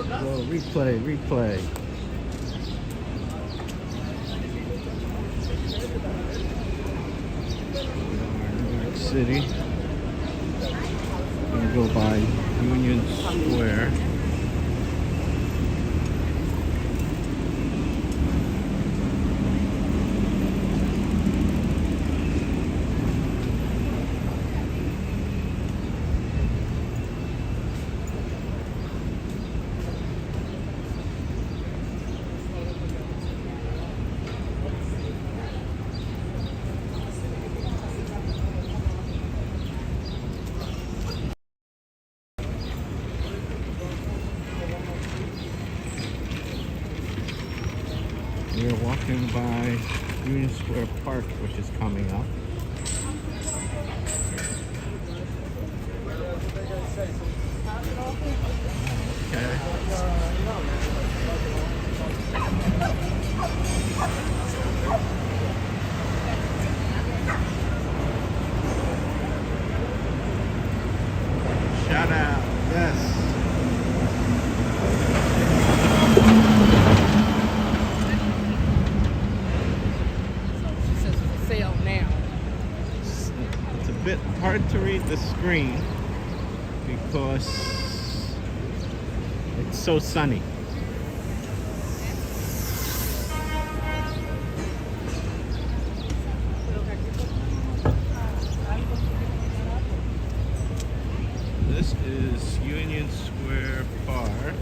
Whoa, replay, replay. New York City. We're gonna go by Union Square. We're walking by Union Square Park, which is coming up. Shout out, yes. It's a bit hard to read the screen because it's so sunny. This is Union Square Park.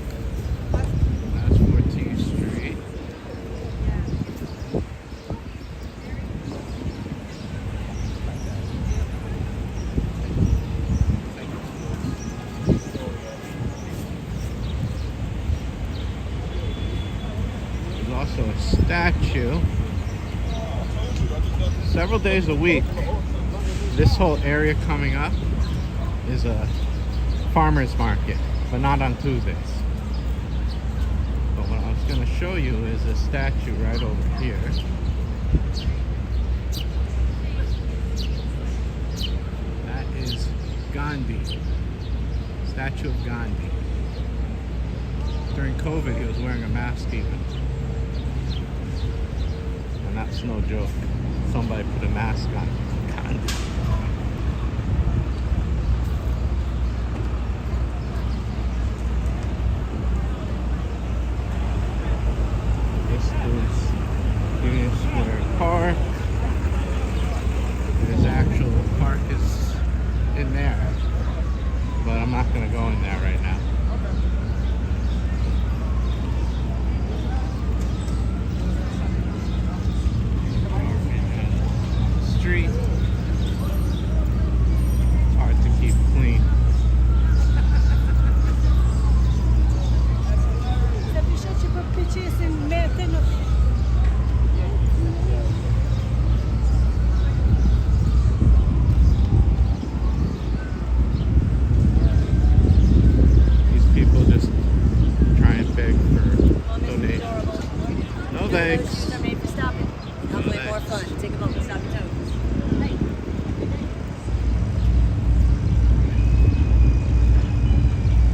That's 14th Street. There's also a statue. Several days a week, this whole area coming up is a farmer's market, but not on Tuesdays. But what I was going to show you is a statue right over here. That is Gandhi. Statue of Gandhi. During COVID, he was wearing a mask even. And that's no joke. Somebody put a mask on Gandhi. Union Square Park. There's actual park is in there, but I'm not going to go in there right now. Street. It's hard to keep clean. Thanks. They're made for stopping. Hopefully more fun. Take them over, stop your toes.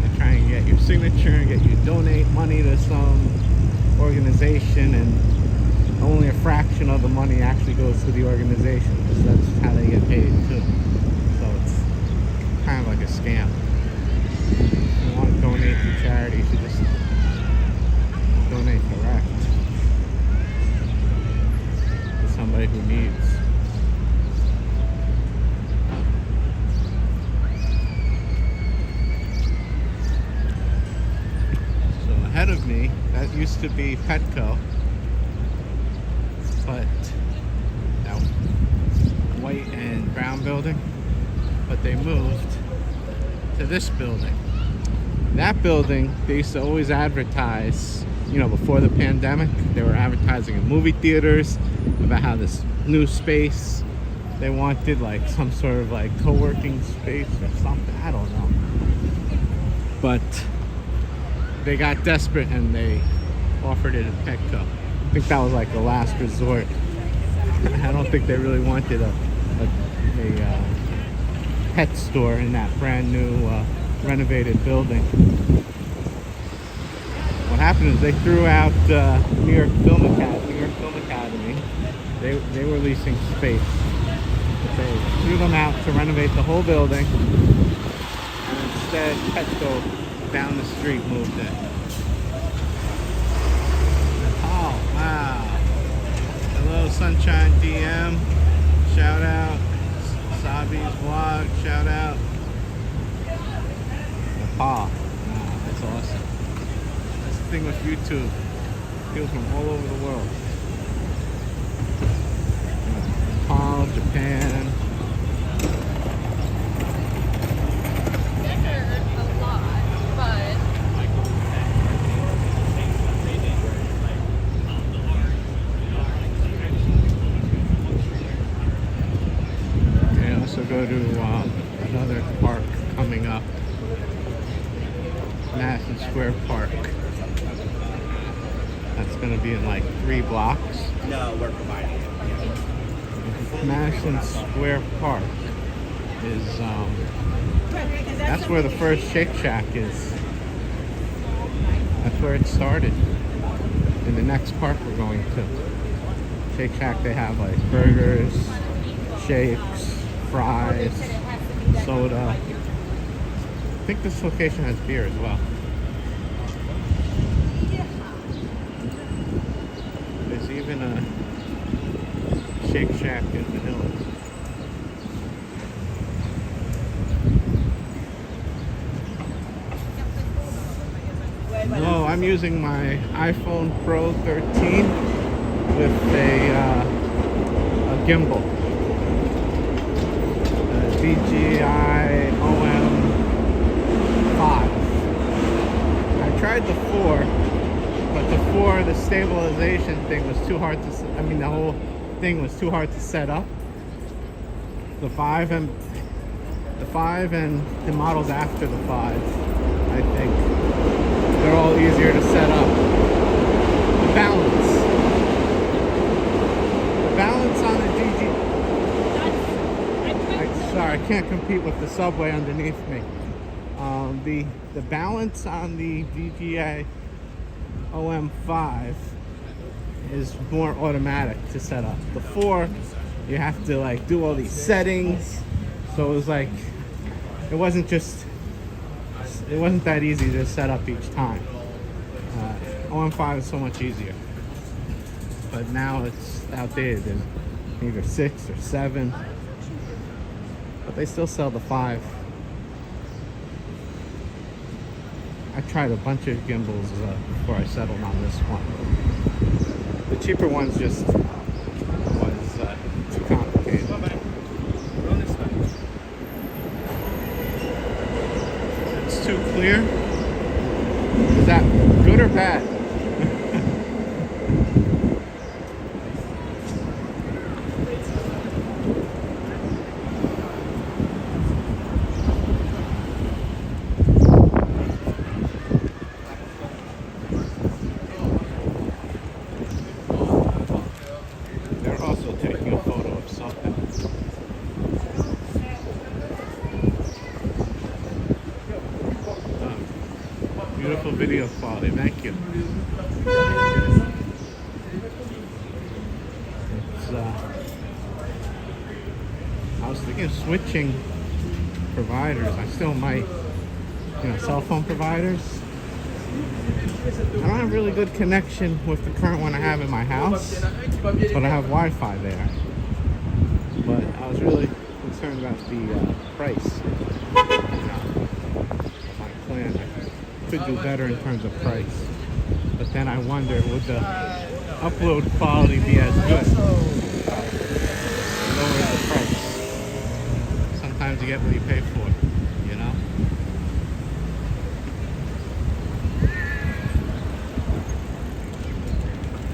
They try and get your signature and get you to donate money to some organization, and only a fraction of the money actually goes to the organization, because that's how they get paid too. So it's kind of like a scam. If you want to donate to charity, you should just donate direct. Somebody who needs. So ahead of me, that used to be Petco, but that white and brown building, but they moved to this building. That building, they used to always advertise, you know, before the pandemic, they were advertising in movie theaters about how this new space, they wanted like some sort of like co-working space or something, I don't know. But they got desperate and they offered it at Petco. I think that was like the last resort. I don't think they really wanted a pet store in that brand new renovated building. happened is they threw out New York Film Academy. They were leasing space. They threw them out to renovate the whole building, and instead Petco down the street moved in. Oh wow! Hello, Sunshine DM. Shout out. Sabi's vlog. Shout out. Nepal. Wow, that's awesome. That's the thing with YouTube. People from all over the world. Nepal, Japan. Go to another park coming up, Madison Square Park. That's going to be in like 3 blocks. No, we're providing it. Madison Square Park is that's where the first Shake Shack is. That's where it started. In the next park we're going to, Shake Shack, they have like burgers, shakes, fries, soda. I think this location has beer as well. There's even a Shake Shack in the hills. No, I'm using my iPhone Pro 13 with a gimbal. DJI OM5. I tried the 4, but the 4, the stabilization thing was too hard to, the whole thing was too hard to set up. The 5 and the models after the 5, I think, they're all easier to set up. The balance on the DJI. Sorry, I can't compete with the subway underneath me. The balance on the DJI OM5 is more automatic to set up. The 4, you have to like do all these settings. So it was like, it wasn't that easy to set up each time. OM5 is so much easier. But now it's outdated. There's either 6 or 7. But they still sell the 5. I tried a bunch of gimbals before I settled on this one. The cheaper ones just was too complicated. It's too clear. Is that good or bad? Beautiful video quality, thank you. I was thinking of switching providers. I still might, cell phone providers. I don't have really good connection with the current one I have in my house, but I have Wi-Fi there. But I was really concerned about the price. My plan. Could do better in terms of price, but then I wonder, would the upload quality be as good? Lower the price. Sometimes you get what you pay for,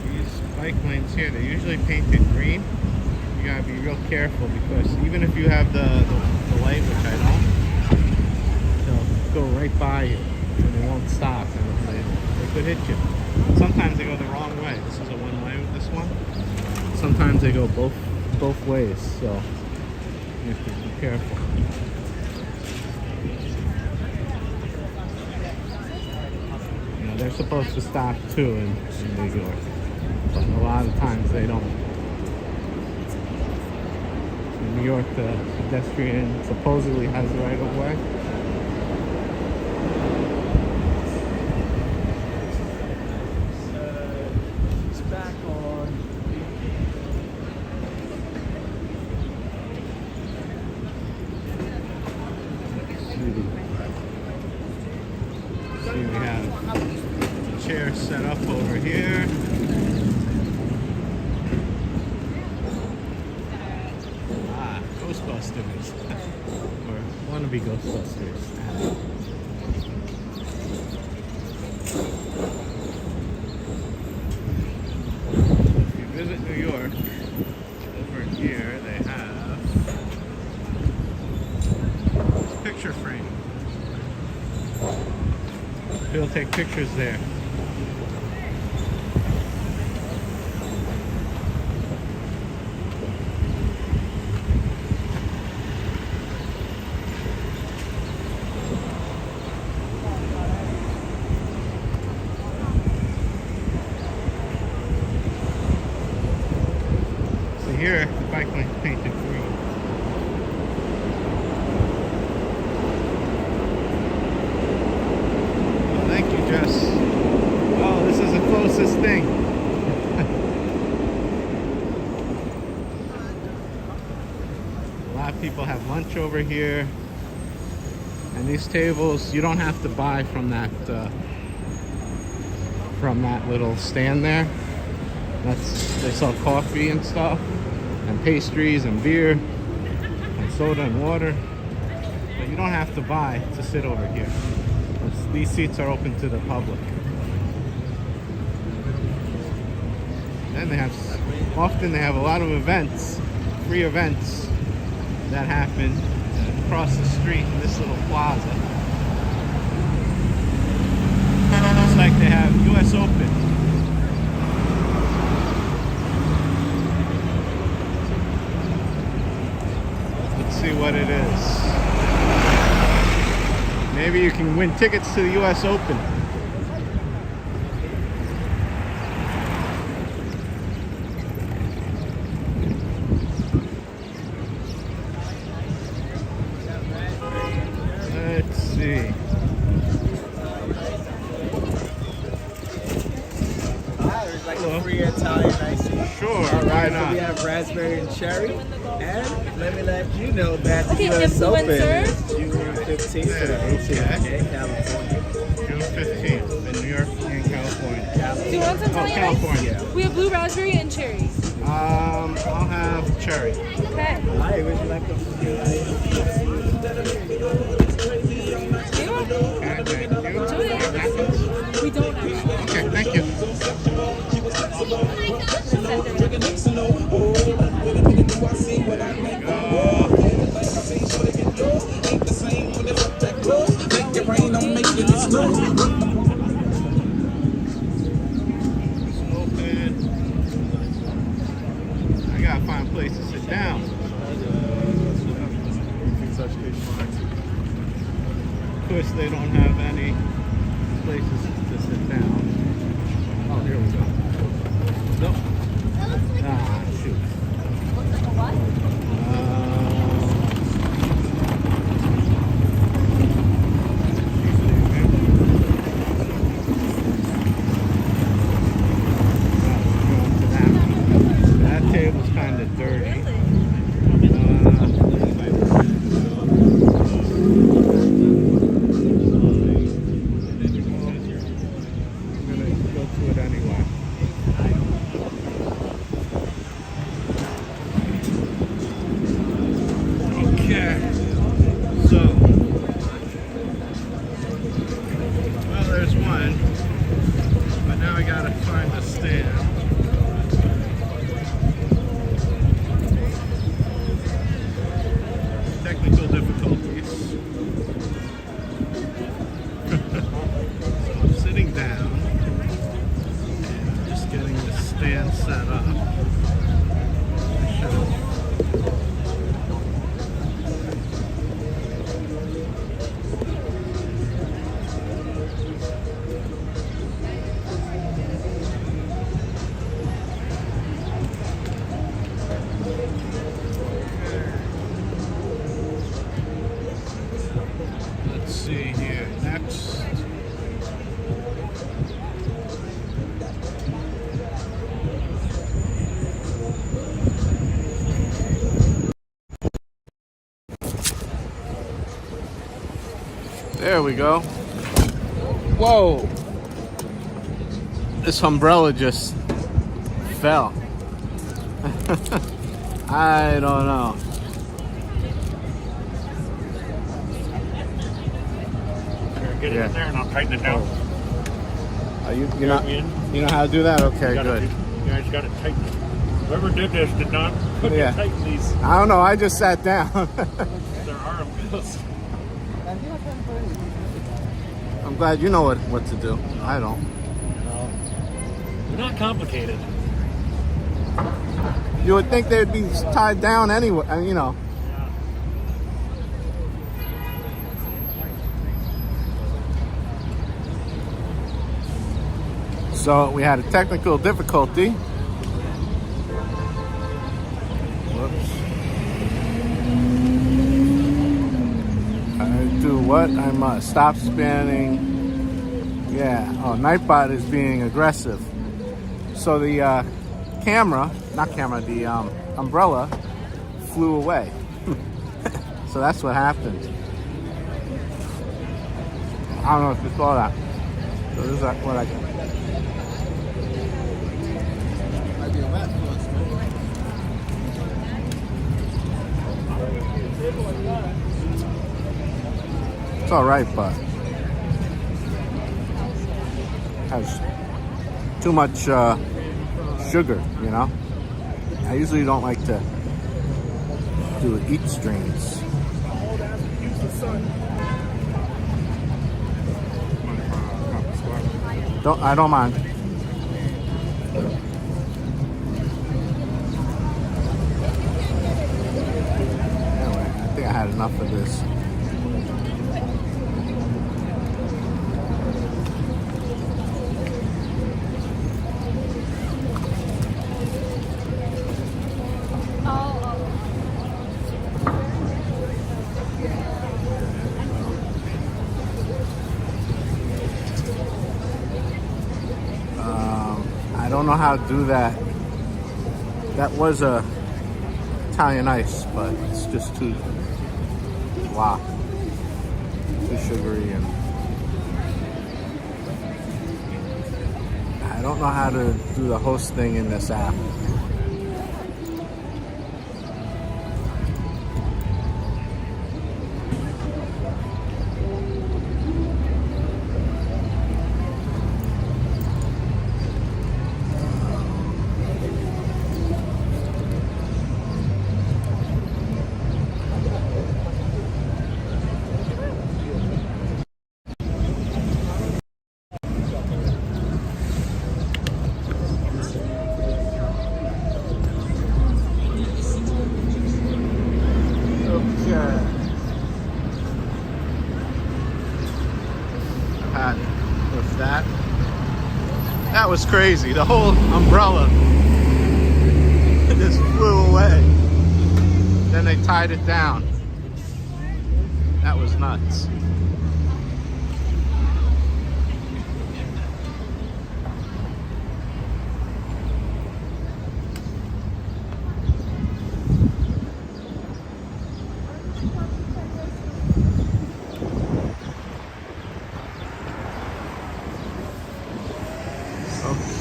These bike lanes here, they're usually painted green. You gotta be real careful because even if you have the light, which I don't, they'll go right by you. And they won't stop, and they could hit you. Sometimes they go the wrong way. This is a one-way with this one. Sometimes they go both ways, so you have to be careful. they're supposed to stop too in New York, but a lot of times they don't. In New York, the pedestrian supposedly has the right of way. It's back on. See, we have chairs set up over here. Ah, Ghostbusters. Or wannabe Ghostbusters. If you visit New York, over here they have this picture frame. People take pictures there. So here, the bike lane's painted green. Thank you, Jess. Oh, this is the closest thing. A lot of people have lunch over here. And these tables, you don't have to buy from that little stand there. They sell coffee and stuff, and pastries and beer, and soda and water. But you don't have to buy to sit over here. These seats are open to the public. Then often they have a lot of events, free events that happen across the street in this little plaza. It's like they have US Open. Let's see what it is. Maybe you can win tickets to the US Open. Let's see. There's like a free Italian iced tea. Sure, All right, why so we not? have raspberry and cherry. And let me let you know that the Okay, US Open influencer. is June 15th to the 18th in California. June 15th in New York and California. Do you want some Oh, Italian California. ice? We have blue raspberry and cherry. I'll have cherry. Okay. All right, would you like the Okay, thank you. We don't actually. Okay, thank you. I gotta find a place to sit down. Of course, they don't have any places to sit down. Oh, here we go. Nope. Ah, shoot. Looks like a what? That table's kind of dirty. I'm gonna go to it anyway. There we go. Whoa! This umbrella just fell. I don't know. Get it in there and I'll tighten it down. Are you know how to do that? Okay, good. You guys got to tighten it. Whoever did this did not tighten these. I don't know. I just sat down. Their arm goes. I'm glad you know what to do. I don't. No. They're not complicated. You would think they'd be tied down anyway, you know. So we had a technical difficulty. Whoops. I do what? I'm stop spanning. Yeah. Oh, Nightbot is being aggressive. So the the umbrella flew away. So that's what happened. I don't know if you saw that. So this is what I got. It's all right, but has too much sugar, you know. I usually don't like to do eat streams. I don't mind. Anyway, I think I had enough of this. I don't know how to do that. That was a Italian ice, but it's just too too sugary, and I don't know how to do the host thing in this app. With that was crazy. The whole umbrella just flew away. Then they tied it down. That was nuts.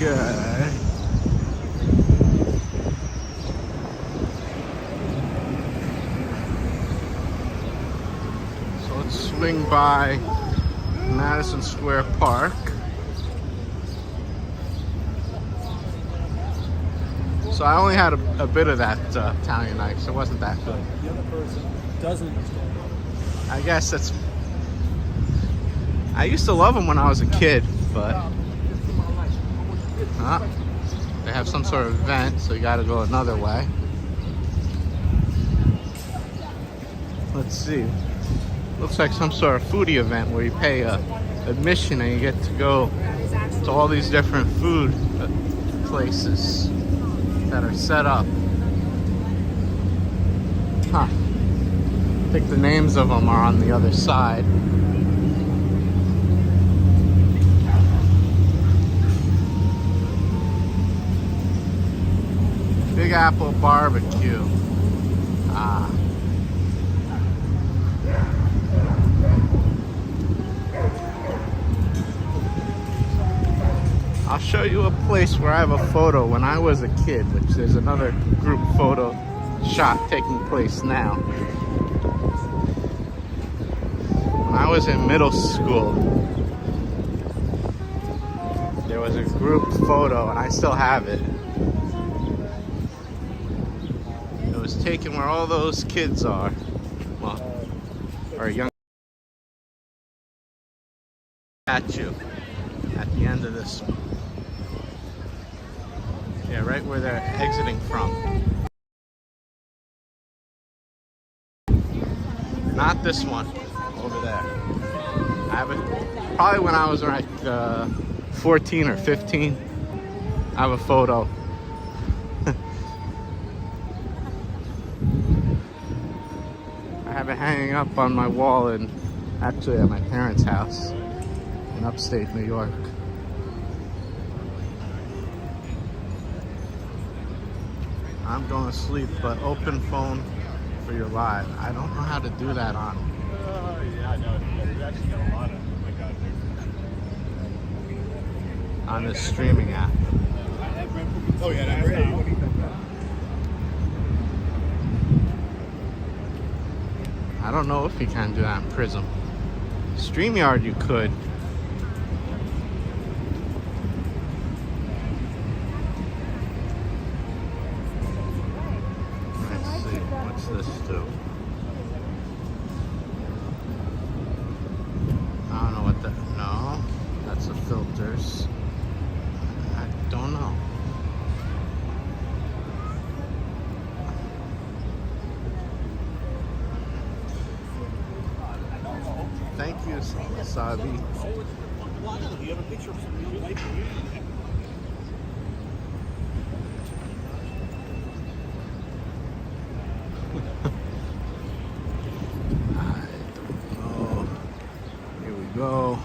Okay. So let's swing by Madison Square Park. So I only had a bit of that Italian ice. It wasn't that good. The other person doesn't understand. I guess that's... I used to love them when I was a kid, but... They have some sort of event, so you gotta go another way. Let's see. Looks like some sort of foodie event where you pay admission and you get to go to all these different food places that are set up. Huh. I think the names of them are on the other side. Big Apple Barbecue. show you a place where I have a photo when I was a kid, which there's another group photo shot taking place now. When I was in middle school, there was a group photo, and I still have it. It was taken where all those kids are. Well, or young statue at the end of this. Yeah, right where they're exiting from. Not this one, over there. I have it probably when I was like 14 or 15. I have a photo. I have it hanging up on my wall and actually at my parents' house in upstate New York. I'm going to sleep, but open phone for your live. I don't know how to do that on. Yeah, I know. We've actually got a lot of On this streaming app. Oh yeah, that's great. I don't know if you can do that on Prism. StreamYard you could. Let's see, what's this do? I don't know what that, no, that's the filters. I don't know. Thank you, Sabi. You have a picture of somebody you like? Oh, here we go.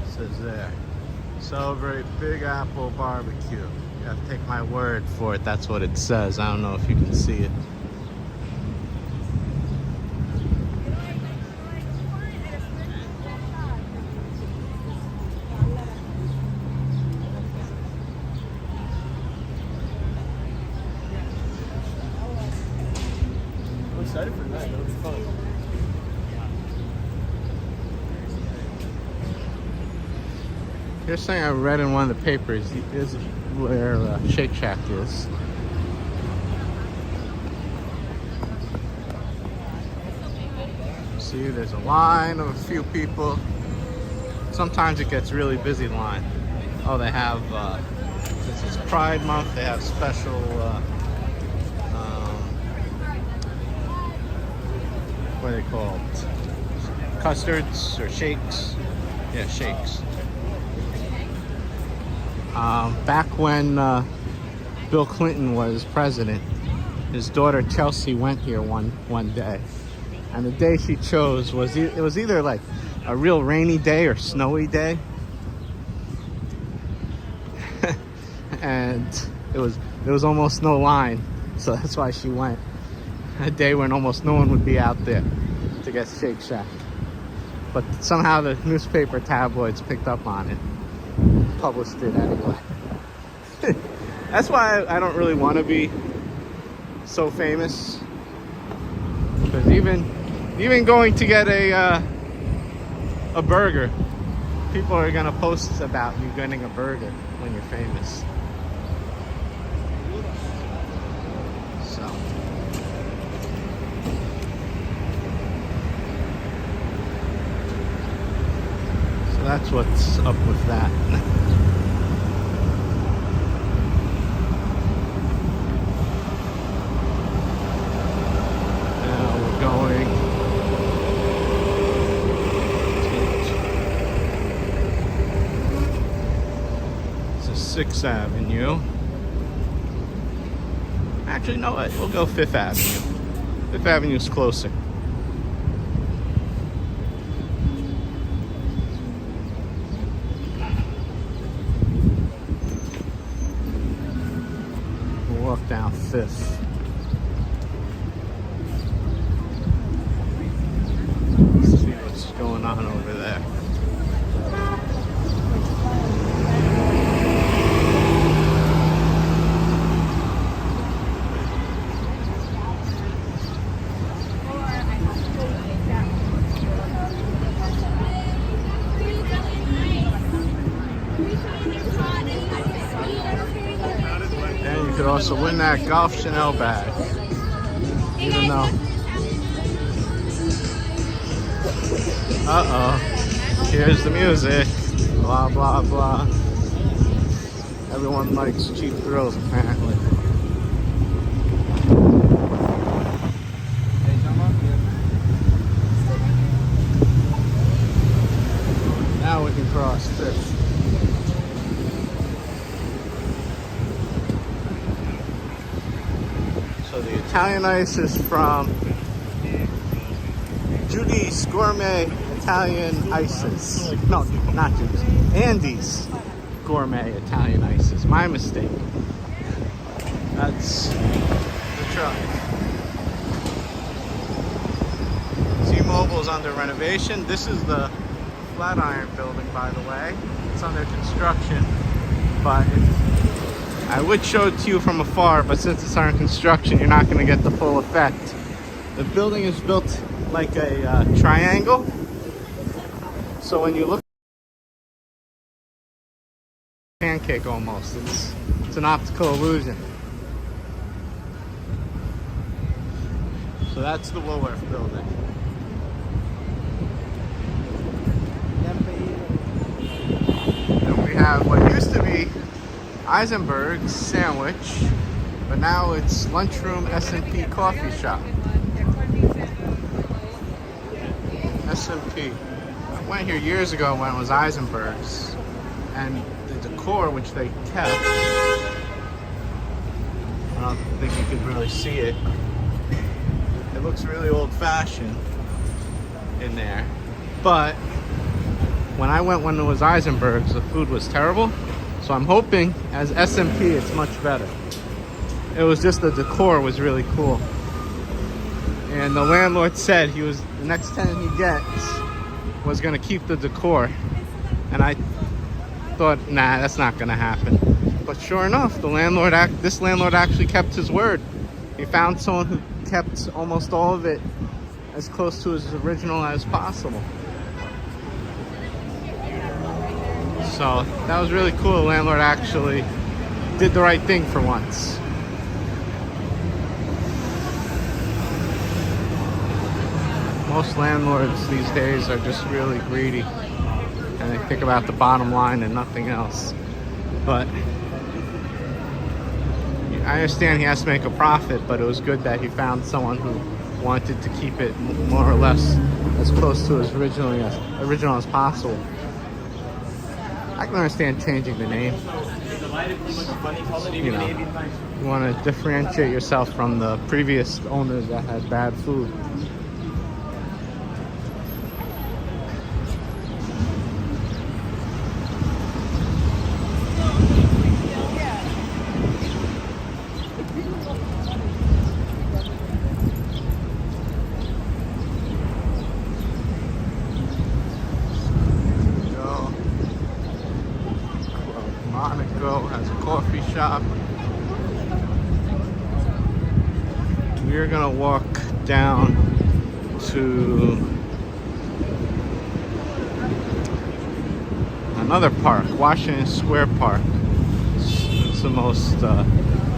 It says there, celebrate Big Apple Barbecue. You have to take my word for it. That's what it says. I don't know if you can see it. I'm excited for that. That'll be fun. Here's something I read in one of the papers. Is where Shake Shack is. See, there's a line of a few people. Sometimes it gets really busy line. Oh, they have, this is Pride Month, they have special, what are they called? Custards or shakes? Yeah, shakes. Back when Bill Clinton was president, his daughter Chelsea went here one day, and the day she chose was it was either like a real rainy day or snowy day, and it was almost no line, so that's why she went. A day when almost no one would be out there to get Shake Shack, but somehow the newspaper tabloids picked up on it. Published it anyway. That's why I don't really want to be so famous, because even going to get a burger, people are gonna post about you getting a burger when you're famous. So that's what's up with that. Now we're going to 6th Avenue. Actually, no, we'll go 5th Avenue. 5th Avenue is closer. Walk down 5th. Let's see what's going on over there. could also win that golf Chanel bag. Even though. Uh-oh. Here's the music. Blah, blah, blah. Everyone likes cheap thrills, apparently. Now we can cross this. So the Italian ice is from Judy's Gourmet Italian Ices. No, not Judy's. Andy's Gourmet Italian Ices. My mistake. That's the truck. T-Mobile's under renovation. This is the Flatiron building, by the way. It's under construction, but I would show it to you from afar, but since it's under construction, you're not going to get the full effect. The building is built like a triangle, so when you look, pancake almost. It's an optical illusion. So that's the Woolworth building. And we have what used to be Eisenberg's Sandwich, but now it's Lunchroom S&P Coffee Shop. S&P. I went here years ago when it was Eisenberg's, and the decor, which they kept, I don't think you could really see it. It looks really old-fashioned in there, but when I went when it was Eisenberg's, the food was terrible. So I'm hoping as S&P it's much better. It was just the decor was really cool. And the landlord said the next tenant he gets was gonna keep the decor. And I thought, nah, that's not gonna happen. But sure enough, this landlord actually kept his word. He found someone who kept almost all of it as close to his original as possible. So that was really cool. The landlord actually did the right thing for once. Most landlords these days are just really greedy and they think about the bottom line and nothing else. But I understand he has to make a profit, but it was good that he found someone who wanted to keep it more or less as close to his original as possible. I can understand changing the name. You know, you want to differentiate yourself from the previous owners that had bad food. Monaco has a coffee shop. We're gonna walk down to another park, Washington Square Park. It's the most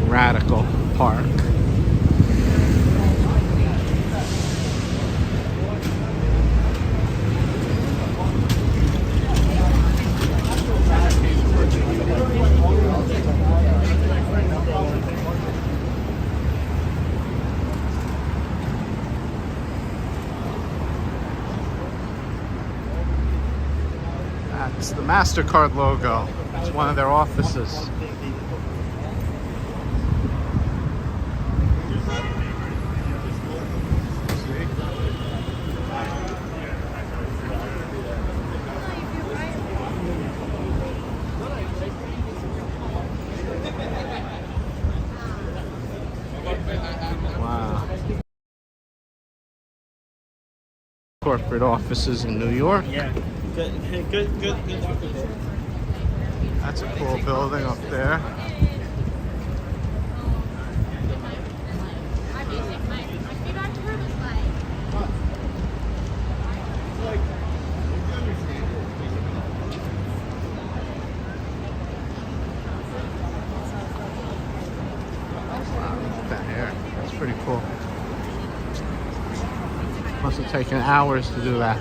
radical park. It's the MasterCard logo. It's one of their offices. Wow. Corporate offices in New York. Yeah. Good. That's a cool building up there. pretty cool. Must have taken hours to do that.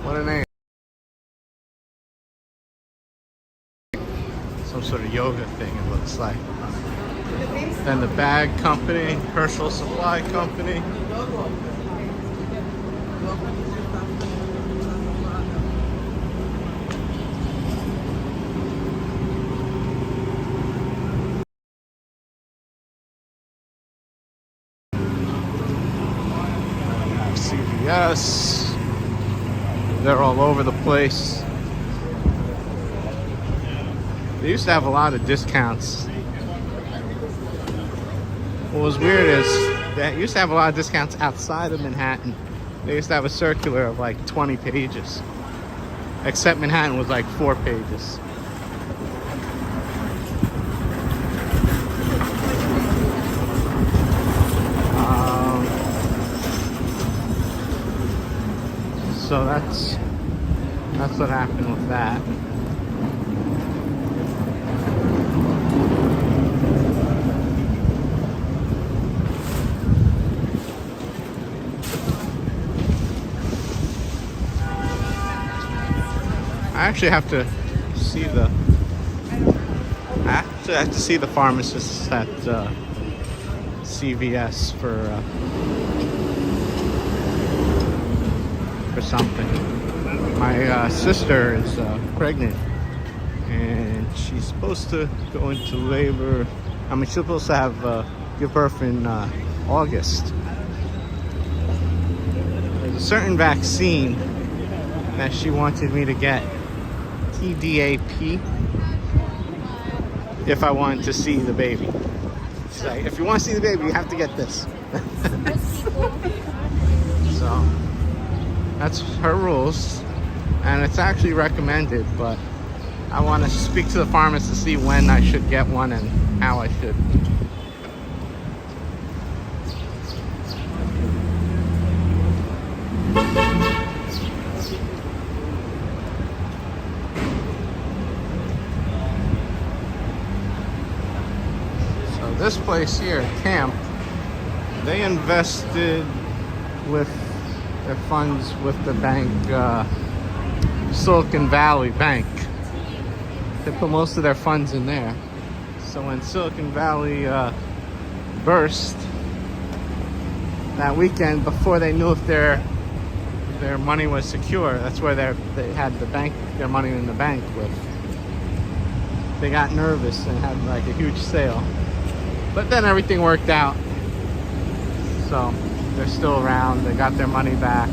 What a name. Some sort of yoga thing, it looks like. Then the bag company, Herschel Supply Company. CVS. They're all over the place. They used to have a lot of discounts. What was weird is they used to have a lot of discounts outside of Manhattan. They used to have a circular of like 20 pages. Except Manhattan was like 4 pages. So that's what happened with that. I actually have to see the pharmacists at CVS for something. My sister is pregnant, and she's supposed to go into labor. I mean, she's supposed to have give birth in August. There's a certain vaccine that she wanted me to get, TDAP, if I wanted to see the baby. She's like, if you want to see the baby, you have to get this. So that's her rules, and it's actually recommended, but I want to speak to the pharmacist to see when I should get one and how I should. So this place here, Camp, they invested with their funds with the bank, Silicon Valley Bank. They put most of their funds in there. So when Silicon Valley burst that weekend, before they knew if their money was secure, that's where they had their money in the bank with. They got nervous and had like a huge sale. But then everything worked out. So they're still around. They got their money back.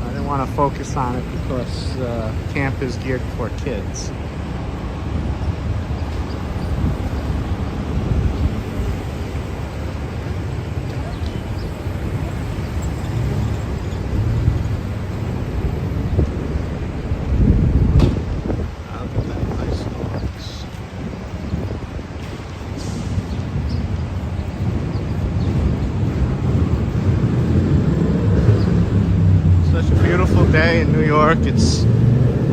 I didn't want to focus on it because camp is geared for kids. Day in New York. It's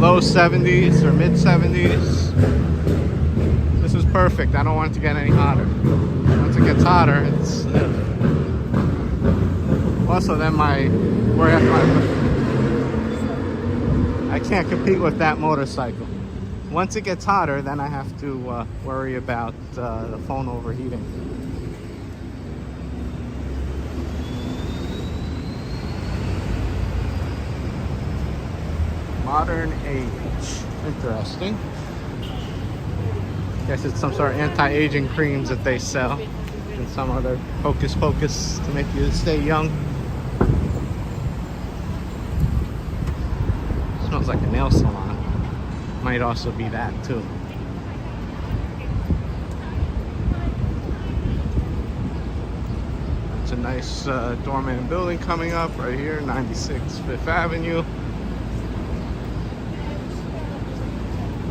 low 70s or mid 70s. This is perfect. I don't want it to get any hotter. Once it gets hotter, it's also then I can't compete with that motorcycle. Once it gets hotter, then I have to worry about the phone overheating. Modern age. Interesting. Guess it's some sort of anti-aging creams that they sell. And some other hocus pocus to make you stay young. Smells like a nail salon. Might also be that too. It's a nice doorman building coming up right here, 96 Fifth Avenue.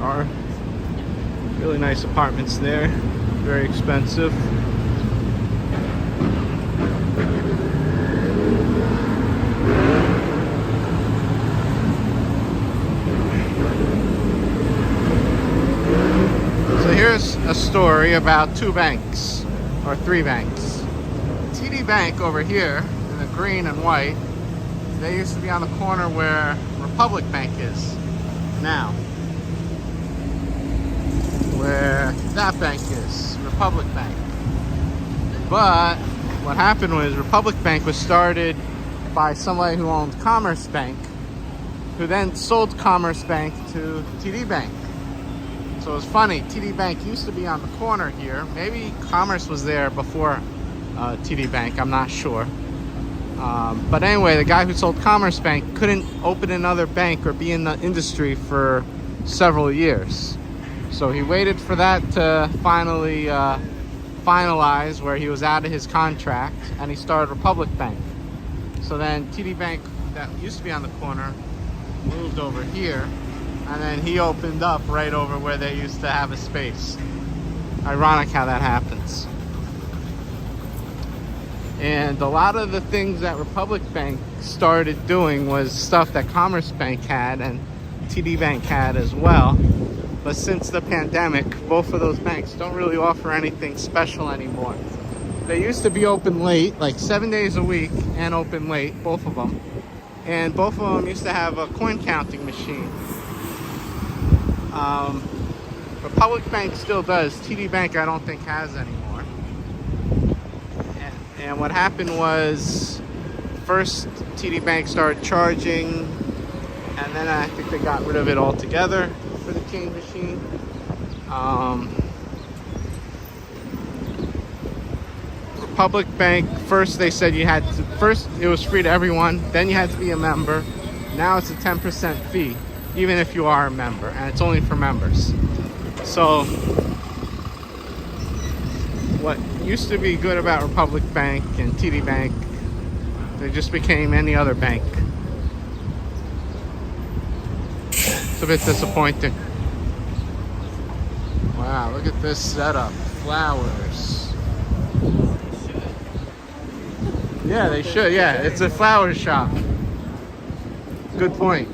Are really nice apartments there, very expensive. story about two banks, or three banks. TD Bank over here, in the green and white, they used to be on the corner where Republic Bank is now. Where that bank is, Republic Bank. But what happened was Republic Bank was started by somebody who owned Commerce Bank, who then sold Commerce Bank to TD Bank. So it was funny, TD Bank used to be on the corner here. Maybe Commerce was there before TD Bank, I'm not sure. But anyway, the guy who sold Commerce Bank couldn't open another bank or be in the industry for several years. So he waited for that to finally finalize, where he was out of his contract, and he started Republic Bank. So then TD Bank, that used to be on the corner, moved over here, and then he opened up right over where they used to have a space. Ironic how that happens. And a lot of the things that Republic Bank started doing was stuff that Commerce Bank had and TD Bank had as well. But since the pandemic, both of those banks don't really offer anything special anymore. They used to be open late, like 7 days a week, and open late, both of them. And both of them used to have a coin counting machine. Republic Bank still does. TD Bank I don't think has anymore. And what happened was, first TD Bank started charging, and then I think they got rid of it altogether for the change machine. Republic Bank, first they said you had to, first it was free to everyone, then you had to be a member. Now it's a 10% fee, even if you are a member, and it's only for members. So what used to be good about Republic Bank and TD Bank, they just became any other bank. It's a bit disappointing. Wow, look at this setup. Flowers. Yeah, they should. Yeah, it's a flower shop. Good point.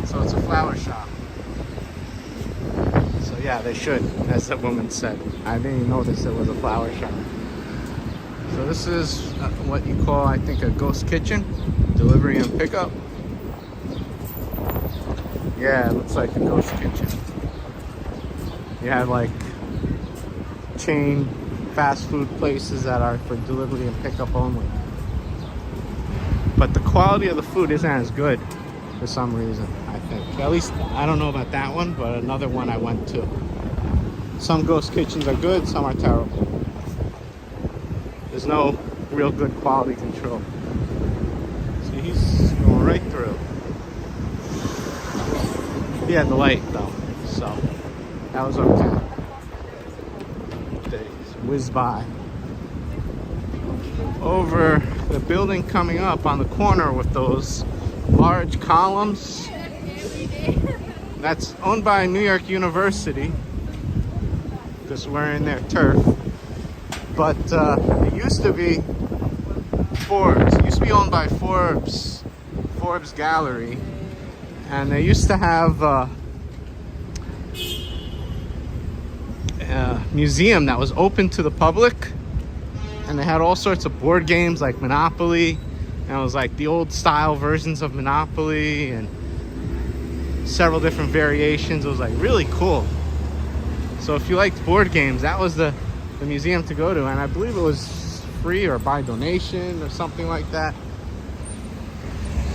So it's a flower shop. So yeah, they should, as the woman said. I didn't even notice it was a flower shop. So this is what you call, I think, a ghost kitchen. Delivery and pickup. Yeah, it looks like a ghost kitchen. You have like chain fast food places that are for delivery and pickup only. But the quality of the food isn't as good for some reason, I think. At least, I don't know about that one, but another one I went to. Some ghost kitchens are good, some are terrible. There's no real good quality control. See, he's going right through. He had the light though, so that was okay. They whizzed by. Over the building coming up on the corner with those large columns, that's owned by New York University, because we're in their turf. But it used to be Forbes. It used to be owned by Forbes Gallery, and they used to have a museum that was open to the public, and they had all sorts of board games like Monopoly, and it was like the old style versions of Monopoly and several different variations. It was like really cool. So if you liked board games, that was the museum to go to, and I believe it was free or by donation or something like that.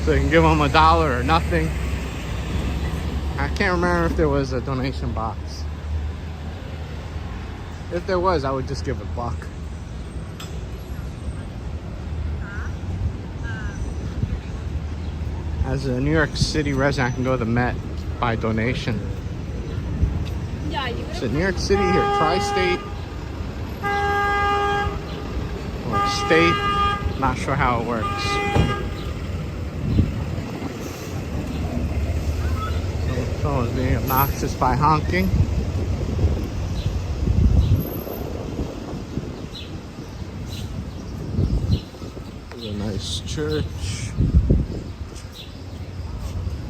So you can give them $1 or nothing. I can't remember if there was a donation box. If there was, I would just give $1. As a New York City resident, I can go to the Met by donation. Is it New York City here? Tri-state? Or state? Not sure how it works. Someone's being obnoxious by honking. There's a nice church.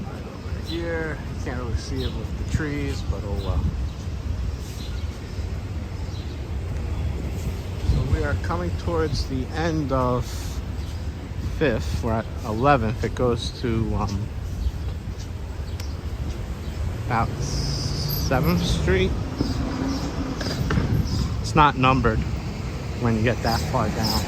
Right over here. You can't really see it with the trees, but oh well. we're coming towards the end of 5th. We're at 11th. It goes to about 7th Street. It's not numbered when you get that far down.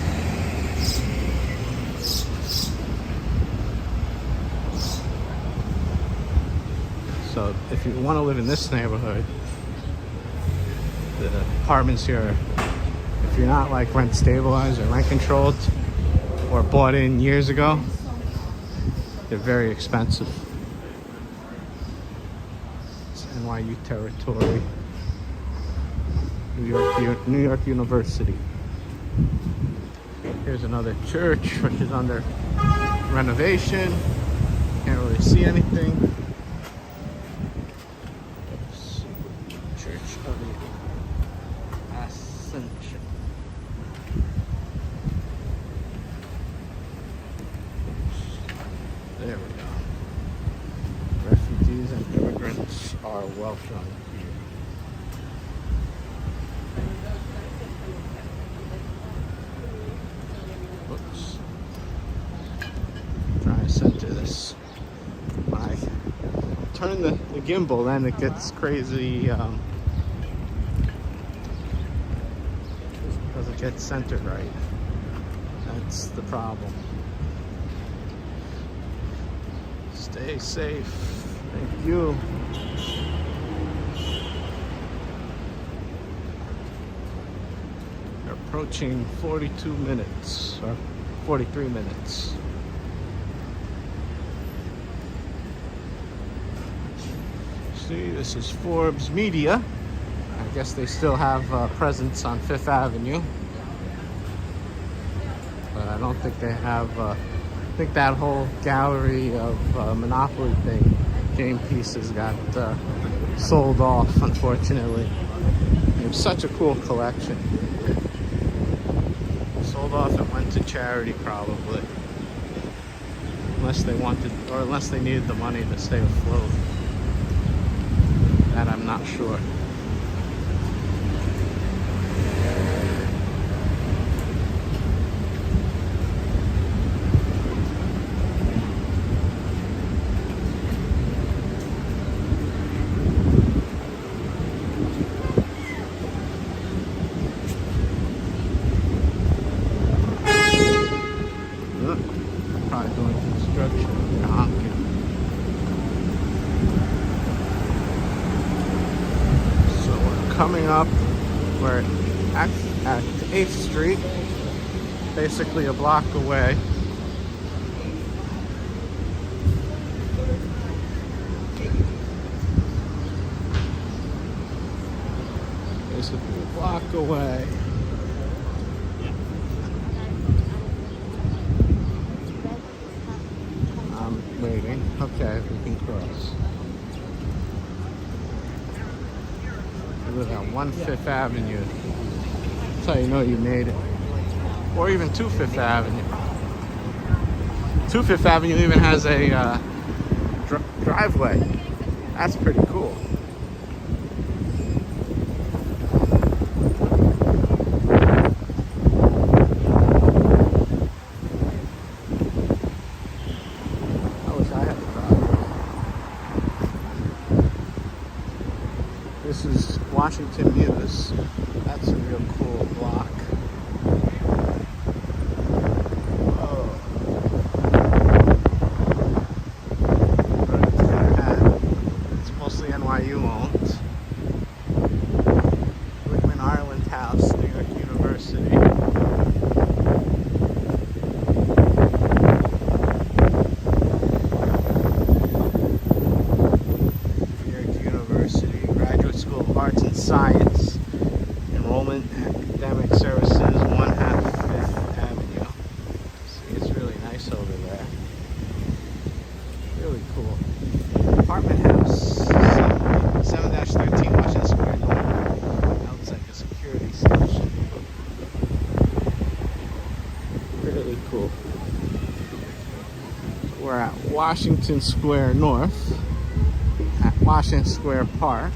So if you want to live in this neighborhood, the apartments here, if you're not like rent stabilized or rent controlled or bought in years ago, they're very expensive. It's NYU territory. New York University. Here's another church which is under renovation. Can't really see anything. Oops. Church of the Ascension. There we go. Refugees and immigrants are welcome here. Whoops. Trying to center this. When I turn the gimbal, then it gets crazy. Doesn't get centered right. That's the problem. Stay safe. Thank you. We're approaching 42 minutes, or 43 minutes. See, this is Forbes Media. I guess they still have a presence on Fifth Avenue. But I don't think they have, I think that whole gallery of Monopoly thing, game pieces, got sold off, unfortunately. It was such a cool collection. Sold off and went to charity, probably. Unless they wanted, or unless they needed the money to stay afloat. That I'm not sure. Probably doing construction. Honking. So we're coming up. We're at 8th Street, basically a block away. Basically a block away. Waiting. Okay, we can cross. We live on 1 Fifth Avenue. That's how you know you made it. Or even 2 Fifth Avenue. 2 Fifth Avenue even has a driveway. That's pretty cool. This is Washington Mews. That's a real cool block. Whoa. It's mostly NYU owned. Whitman Ireland House, New York University. Arts and Science, Enrollment, Academic Services, 1/2 Fifth Avenue. See, it's really nice over there. Really cool. Apartment house, 7-13 Washington Square North. That looks like a security station. Really cool. We're at Washington Square North, at Washington Square Park.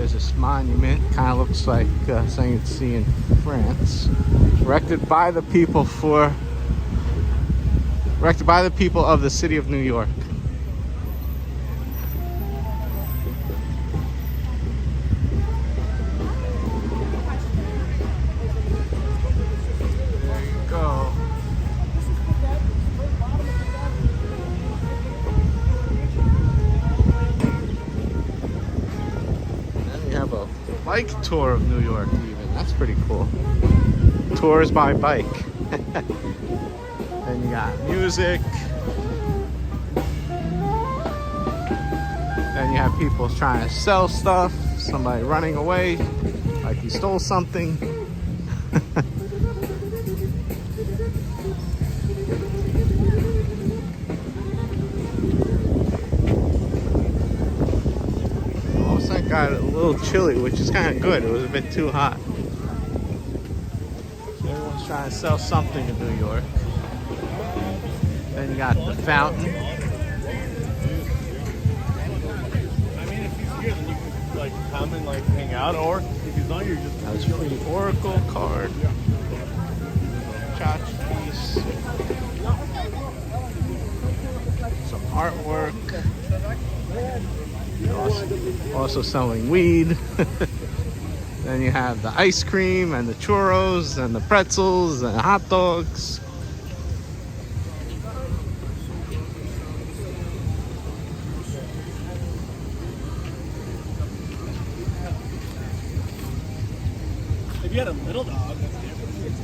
There's this monument, kind of looks like something you'd see in France. Erected by the people of the city of New York. There you go. And you have a bike tour of New York even. That's pretty cool. Tours by bike. Then you got music. Then you have people trying to sell stuff. Somebody running away like he stole something. Also, it got a little chilly, which is kind of good. It was a bit too hot. So everyone's trying to sell something in New York. Then you got the fountain. I mean, if he's here, then you can like come and like hang out, or if he's not here, just That's a free Oracle card. Tchotchkes. Some artwork. Also selling weed. Then you have the ice cream and the churros and the pretzels and hot dogs. if you had a little dog, that's different.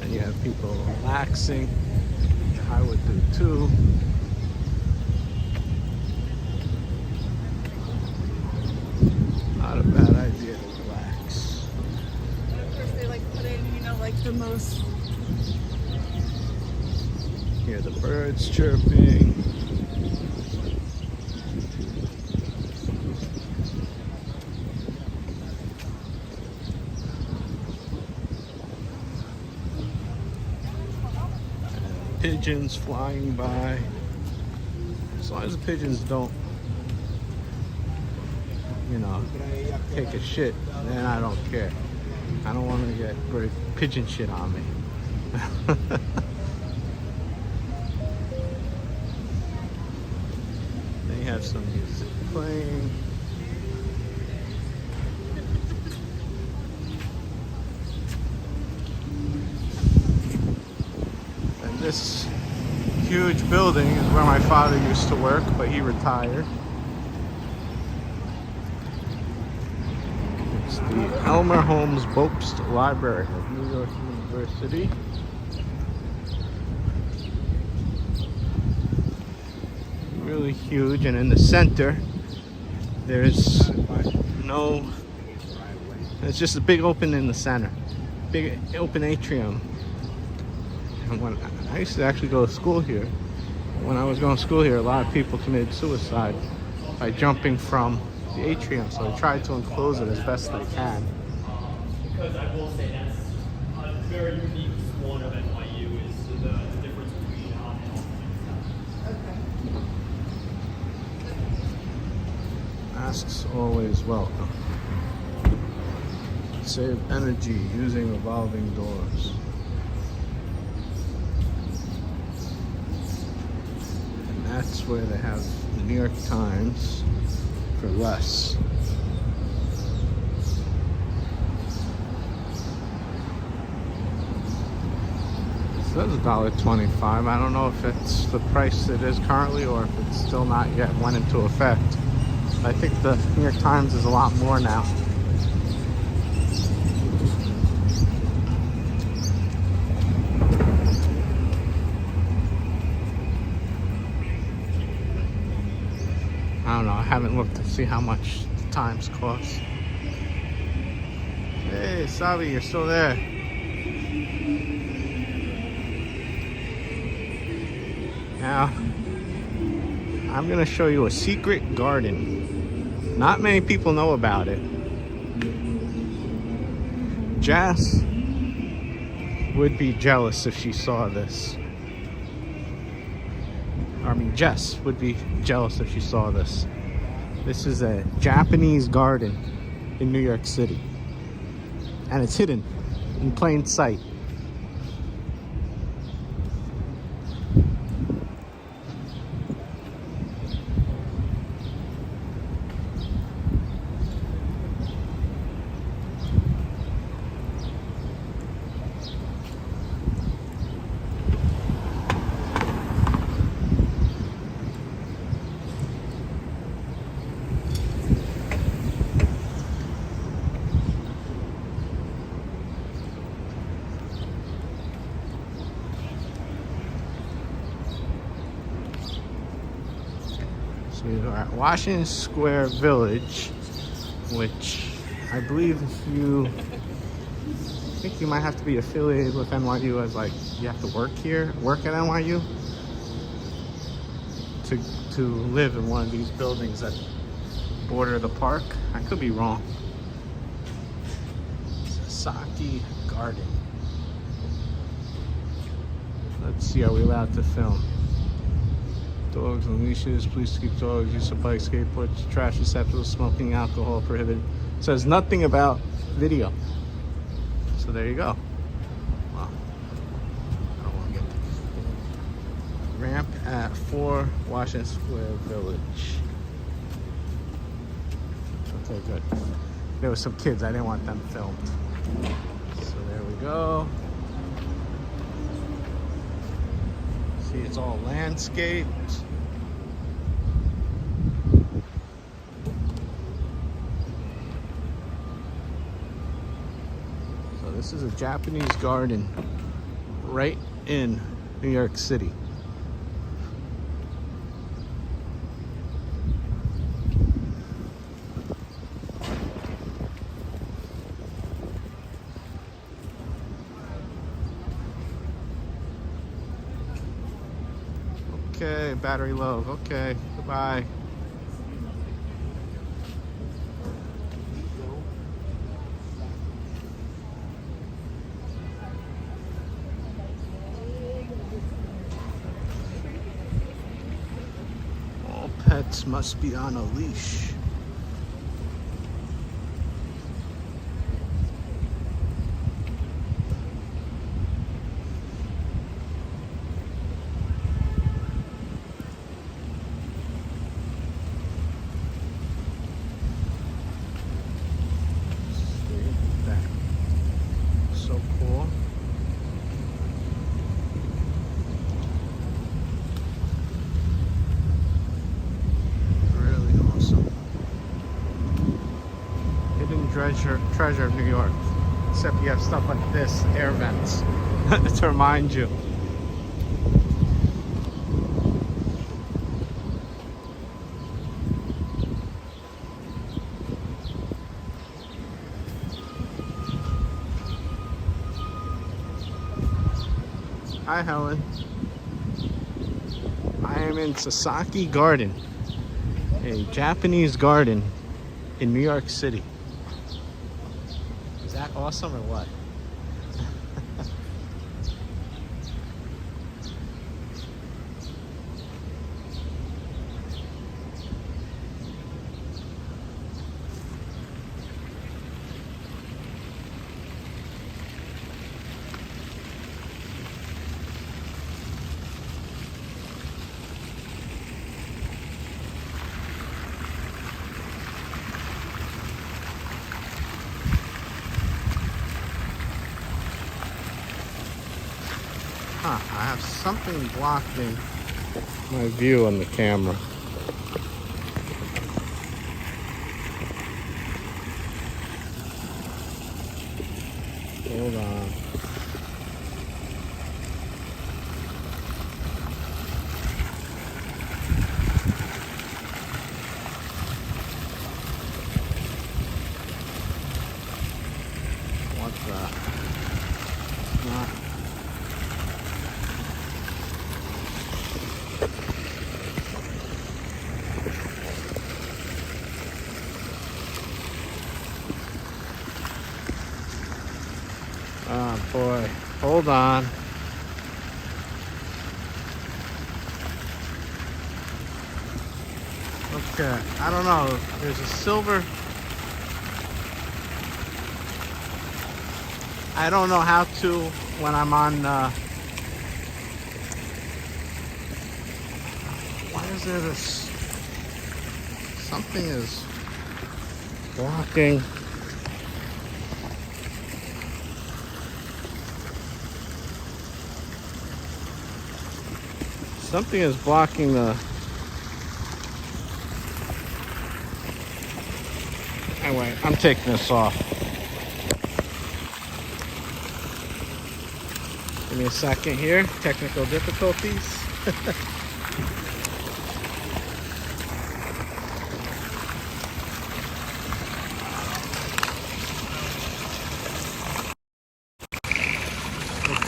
And you have people relaxing. I would do too. Not a bad idea to relax. Of course, they like put in, you know, like the most. Hear the birds chirping. Pigeons flying by. As long as the pigeons don't, you know, take a shit, then I don't care. I don't want to get pigeon shit on me. Then you have some music playing. This huge building is where my father used to work, but he retired. It's the Elmer Holmes Bopst Library of New York University. Really huge, and in the center there's no, it's just a big open in the center, big open atrium. And when I used to actually go to school here, when I was going to school here, a lot of people committed suicide by jumping from the atrium, so they tried to enclose it as best they can. Because I will say that's a very unique one of NYU is the difference between on and off. Okay. Masks always welcome. Save energy using revolving doors. That's where they have the New York Times for less. It says $1.25. I don't know if it's the price it is currently or if it's still not yet went into effect. I think the New York Times is a lot more now. I don't know, I haven't looked to see how much the Times costs. Hey, Savi, you're still there. Now, I'm gonna show you a secret garden. Not many people know about it. Jess would be jealous if she saw this. I mean, Jess would be jealous if she saw this. This is a Japanese garden in New York City. And it's hidden in plain sight. So we are at Washington Square Village, which I believe I think you might have to be affiliated with NYU as like you have to work at NYU to live in one of these buildings that border the park. I could be wrong. Sasaki Garden. Let's see, are we allowed to film? Dogs on leashes, please keep dogs, use of bikes, skateboards, trash receptacles, smoking, alcohol prohibited. It says nothing about video. So there you go. Well, I don't want to get ramp at 4 Washington Square Village. Okay, good. There were some kids, I didn't want them filmed. So there we go. See, it's all landscaped. So this is a Japanese garden right in New York City. Okay, battery low. Okay, goodbye. All pets must be on a leash. So cool. Really awesome. Hidden treasure of New York. Except you have stuff like this, air vents, to remind you. Hi, Helen. I am in Sasaki Garden, a Japanese garden in New York City. Is that awesome or what? Huh, I have something blocking my view on the camera. Hold on. What the? Not. Oh boy, hold on. Okay, I don't know. There's a silver. I don't know how to when I'm on. Why is there this? Something is blocking. Something is blocking the. Anyway, I'm taking this off. Give me a second here. Technical difficulties.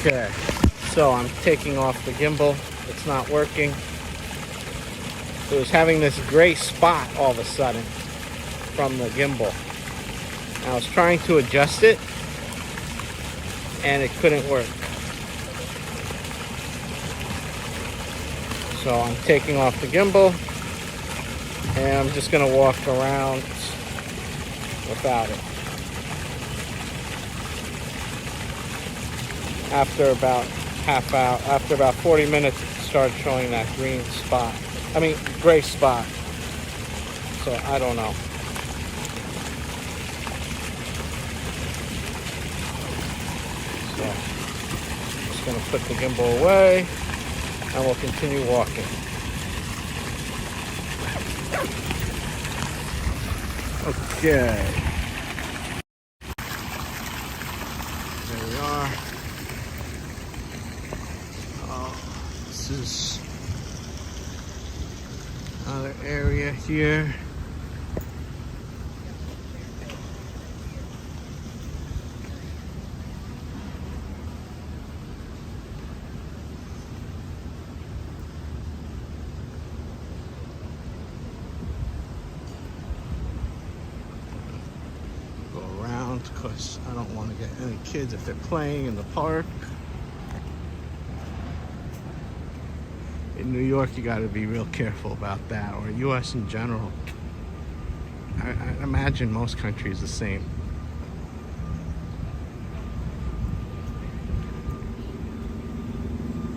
Okay, so I'm taking off the gimbal. It's not working. It was having this gray spot all of a sudden from the gimbal. I was trying to adjust it and it couldn't work. So I'm taking off the gimbal and I'm just gonna walk around without it. After about half hour, after about 40 minutes, it started showing that green spot. I mean, gray spot. So I don't know. So I'm just gonna put the gimbal away and we'll continue walking. Okay. There we are. This is another area here. Go around because I don't want to get any kids if they're playing in the park. In New York, you got to be real careful about that, or U.S. in general. I imagine most countries the same.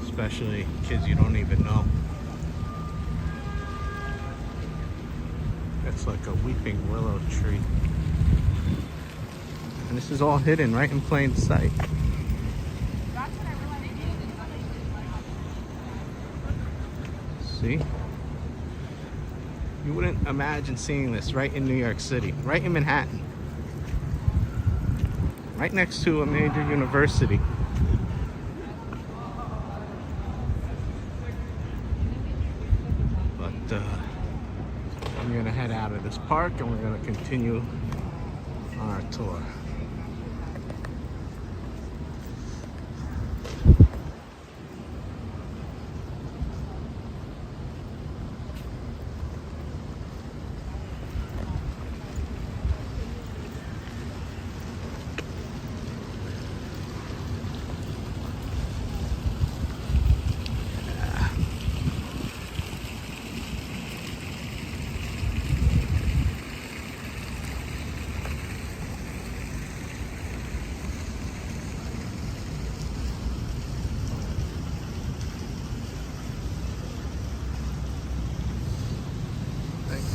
Especially kids you don't even know. That's like a weeping willow tree. And this is all hidden right in plain sight. See? You wouldn't imagine seeing this right in New York City, right in Manhattan. Right next to a major university. But I'm gonna head out of this park and we're gonna continue our tour.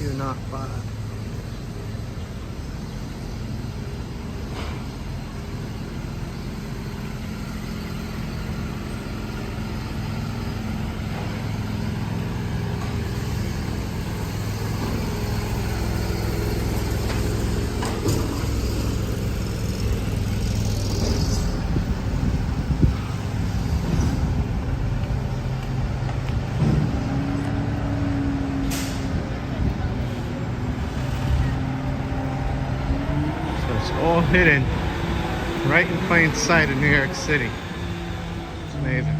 You're not bad. All hidden right in plain sight of New York City. It's amazing.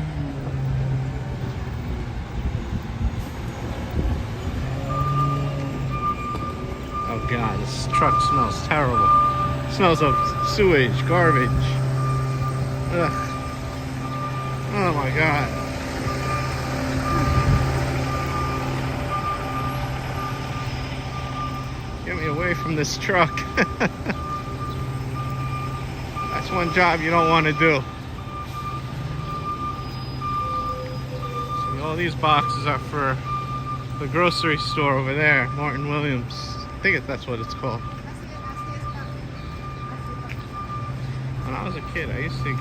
Oh God, this truck smells terrible. It smells of sewage, garbage. Ugh. Oh my God. Get me away from this truck. That's one job you don't want to do. See, all these boxes are for the grocery store over there, Martin Williams. I think that's what it's called. When I was a kid, I used to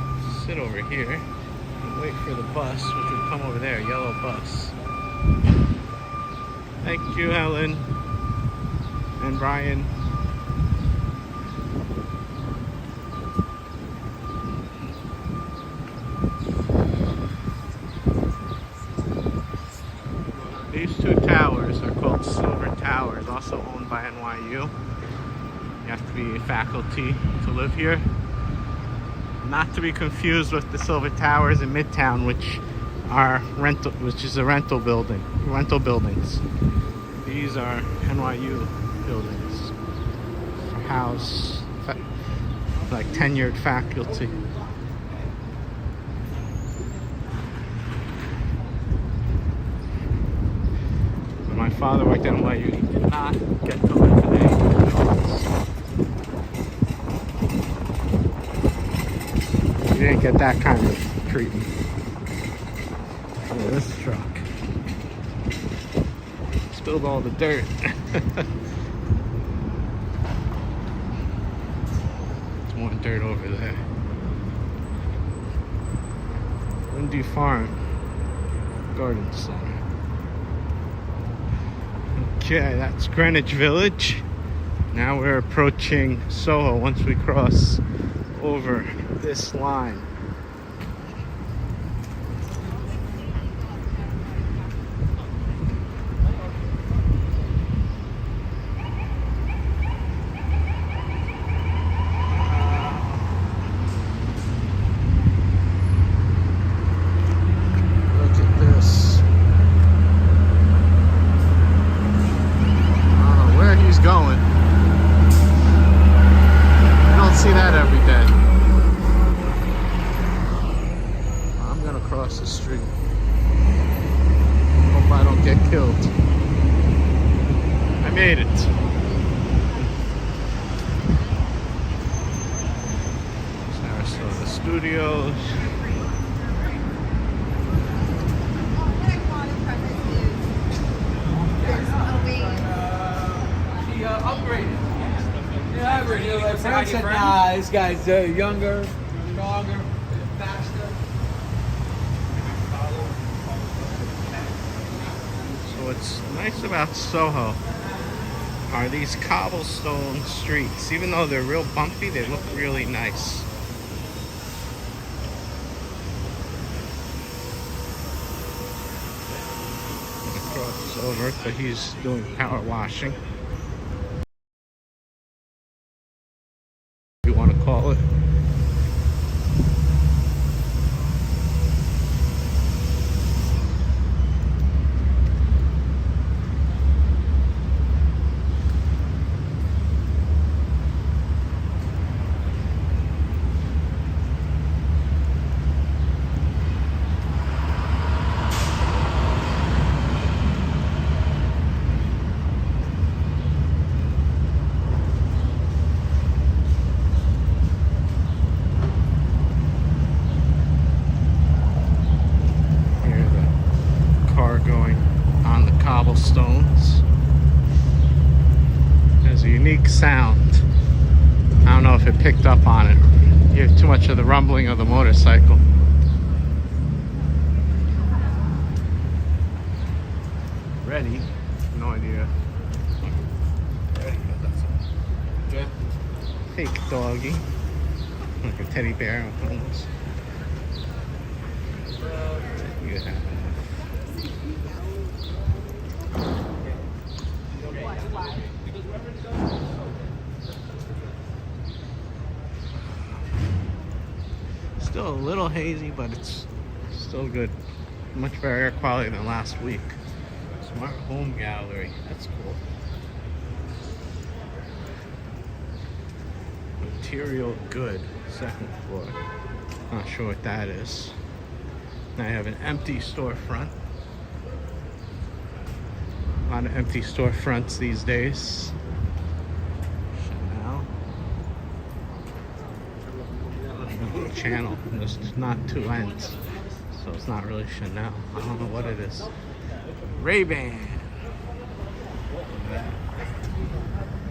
sit over here and wait for the bus, which would come over there, yellow bus. Thank you, Helen and Brian. These two towers are called Silver Towers, also owned by NYU. You have to be faculty to live here. Not to be confused with the Silver Towers in Midtown, which is a rental buildings. These are NYU buildings for house like tenured faculty. When my father worked at NYU, he did not get to live in any buildings. He didn't get that kind of treatment. Look at this truck. Spilled all the dirt. There's more dirt over there. Windy Farm Garden Center. Okay, that's Greenwich Village. Now we're approaching Soho once we cross over this line. Look at this. I don't know where he's going. You don't see that every day. I'm gonna cross the street. Hope I don't get killed. I made it. Sarasota Studios. Frank said, nah, this guy's younger, stronger, faster. So what's nice about Soho are these cobblestone streets. Even though they're real bumpy, they look really nice. I'm gonna cross over, but he's doing power washing. You want to call it? Cobblestones. There's a unique sound. I don't know if it picked up on it. You hear too much of the rumbling of the motorcycle. Ready? No idea. Ready? That's good. Fake doggy. Like a teddy bear almost. You have still a little hazy, but it's still good. Much better air quality than last week. Smart home gallery. That's cool. Material good. Second floor. Not sure what that is. Now I have an empty storefront. A lot of empty storefronts these days. channel. There's not two ends. So it's not really Chanel. I don't know what it is. Ray-Ban.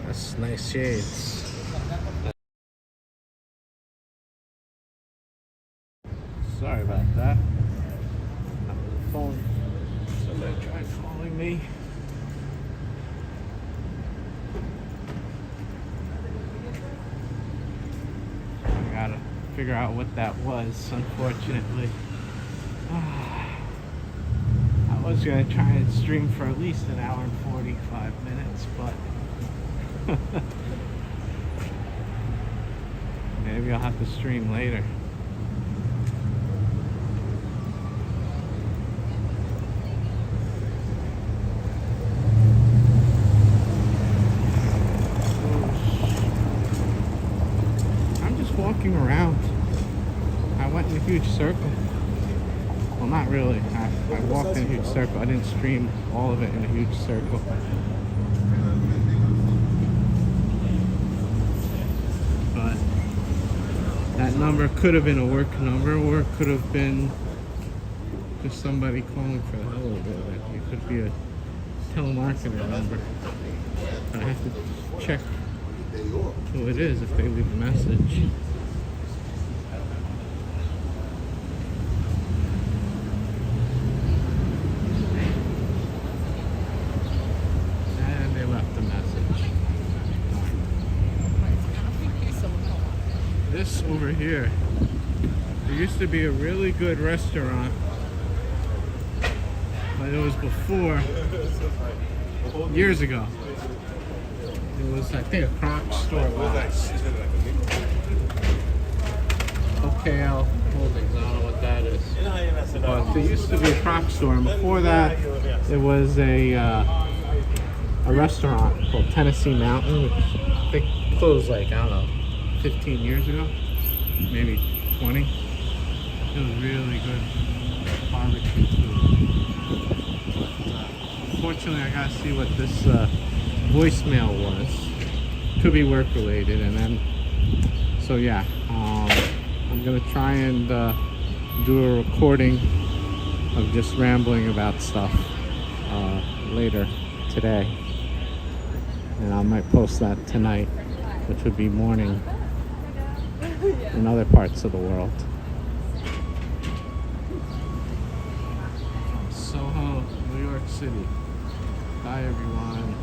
That's nice shades. Sorry about that. On the phone. Somebody tried calling me. I gotta figure out what that was, unfortunately. I was gonna try and stream for at least an hour and 45 minutes, but maybe I'll have to stream later. I'm just walking around. I went in a huge circle. Well, not really. I walked in a huge circle. I didn't stream all of it in a huge circle. But that number could have been a work number, or it could have been just somebody calling for the hell of it. It could be a telemarketer number. But I have to check who it is if they leave a message. This over here, there used to be a really good restaurant, but it was before, years ago. It was, I think, a Crocs store. OKL Holdings, I don't know what that is. But there used to be a Crocs store, and before that, it was a restaurant called Tennessee Mountain, which I think closed like, I don't know, 15 years ago, maybe 20. It was really good barbecue food. Unfortunately, I gotta see what this voicemail was. Could be work related, and then, so yeah, I'm gonna try and do a recording of just rambling about stuff later today, and I might post that tonight, which would be morning in other parts of the world. Soho, New York City. Bye, everyone.